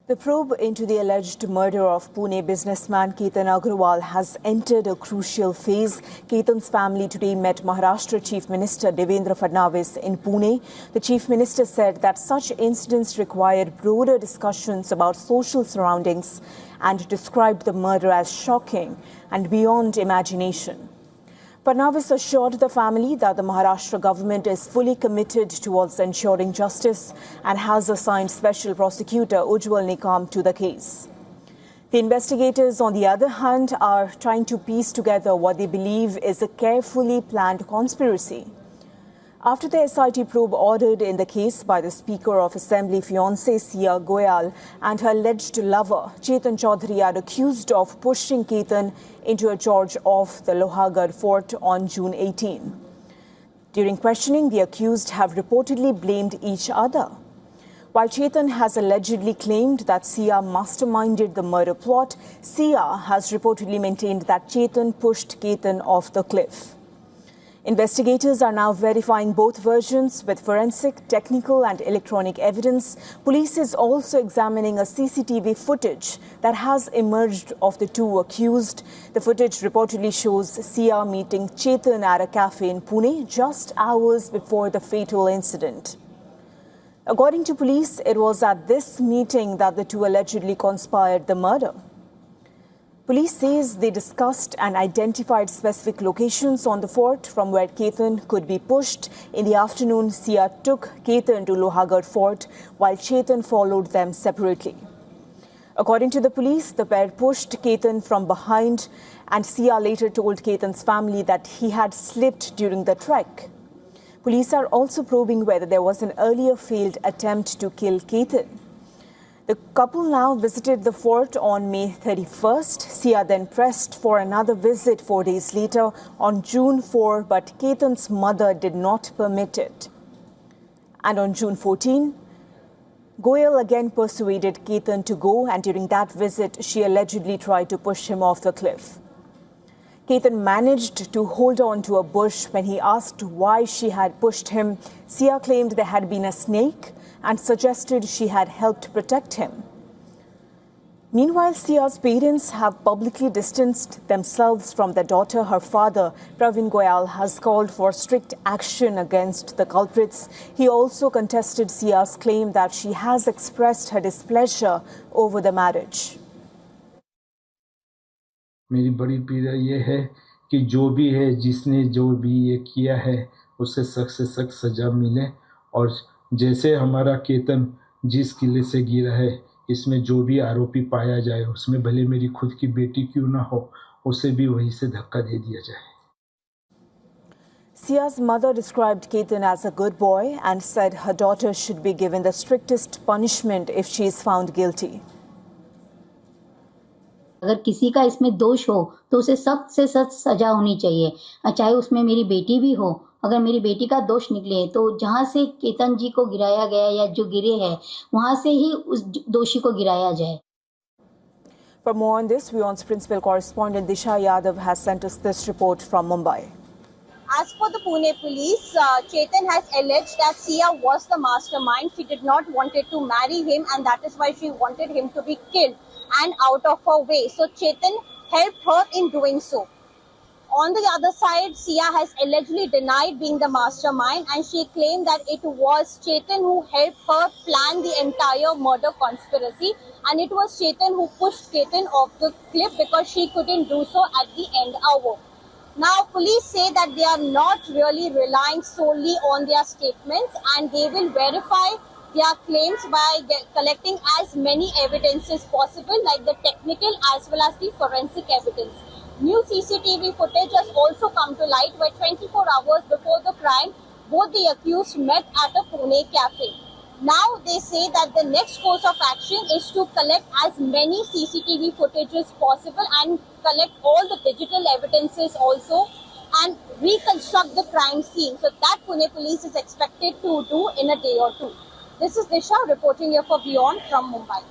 The probe into the alleged murder of Pune businessman Ketan Agarwal has entered a crucial phase. Ketan's family today met Maharashtra Chief Minister Devendra Fadnavis in Pune. The Chief Minister said that such incidents required broader discussions about social surroundings and described the murder as shocking and beyond imagination. Fadnavis assured the family that the Maharashtra government is fully committed towards ensuring justice and has assigned Special Prosecutor Ujjwal Nikam to the case. The investigators, on the other hand, are trying to piece together what they believe is a carefully planned conspiracy. After the SIT probe ordered in the case by the Speaker of Assembly fiancée Sia Goyal and her alleged lover Chetan Chaudhary are accused of pushing Ketan into a gorge off the Lohagarh fort on June 18. During questioning, the accused have reportedly blamed each other. While Chetan has allegedly claimed that Sia masterminded the murder plot, Sia has reportedly maintained that Chetan pushed Ketan off the cliff. Investigators are now verifying both versions with forensic, technical and electronic evidence. Police is also examining a CCTV footage that has emerged of the two accused. The footage reportedly shows Sia meeting Chetan at a cafe in Pune just hours before the fatal incident. According to police, it was at this meeting that the two allegedly conspired the murder. Police says they discussed and identified specific locations on the fort from where Ketan could be pushed. In the afternoon, Sia took Ketan to Lohagarh fort while Chetan followed them separately. According to the police, the pair pushed Ketan from behind and Sia later told Ketan's family that he had slipped during the trek. Police are also probing whether there was an earlier failed attempt to kill Ketan. The couple now visited the fort on May 31st. Sia then pressed for another visit 4 days later on June 4, but Ketan's mother did not permit it. And on June 14, Goyal again persuaded Ketan to go, and during that visit, she allegedly tried to push him off the cliff. Ketan managed to hold on to a bush when he asked why she had pushed him. Sia claimed there had been a snake and suggested she had helped protect him. Meanwhile, Sia's parents have publicly distanced themselves from their daughter. Her father, Pravin Goyal, has called for strict action against the culprits. He also contested Sia's claim that she has expressed her displeasure over the marriage. मेरी बड़ी पीड़ा ये है कि जो भी है, जिसने जो भी ये किया है, उसे सख्त से सख्त सजा मिले और जैसे हमारा केतन जिस किले से गिरा है, इसमें जो भी आरोपी पाया जाए, उसमें भले मेरी खुद की बेटी क्यों ना हो, उसे भी वहीं से धक्का दे दिया जाए. Sia's mother described Ketan as a good boy and said her daughter should be given the strictest punishment if she is found guilty. अगर किसी का इसमें दोष हो तो उसे सख्त से सख्त सजा होनी चाहिए, चाहे उसमें मेरी बेटी भी हो. अगर मेरी बेटी का दोष निकले तो जहां से केतन जी को गिराया गया या जो गिरे हैं वहां से ही उस दोषी को गिराया जाए. For more on this, WION's principal correspondent Disha Yadav has sent us this report from Mumbai. As for the Pune police, Chetan has alleged that Sia was the mastermind. She did not wanted to marry him and that is why she wanted him to be killed and out of her way. So Chetan helped her in doing so. On the other side, Sia has allegedly denied being the mastermind and she claimed that it was Chetan who helped her plan the entire murder conspiracy and it was Chetan who pushed Ketan off the cliff because she couldn't do so at the end hour. Now, police say that they are not really relying solely on their statements and they will verify their claims by collecting as many evidences possible, like the technical as well as the forensic evidence. New CCTV footage has also come to light where 24 hours before the crime, both the accused met at a Pune cafe. Now they say that the next course of action is to collect as many CCTV footage as possible and collect all the digital evidences also and reconstruct the crime scene. So that Pune police is expected to do in a day or two. This is Disha reporting here for WION from Mumbai.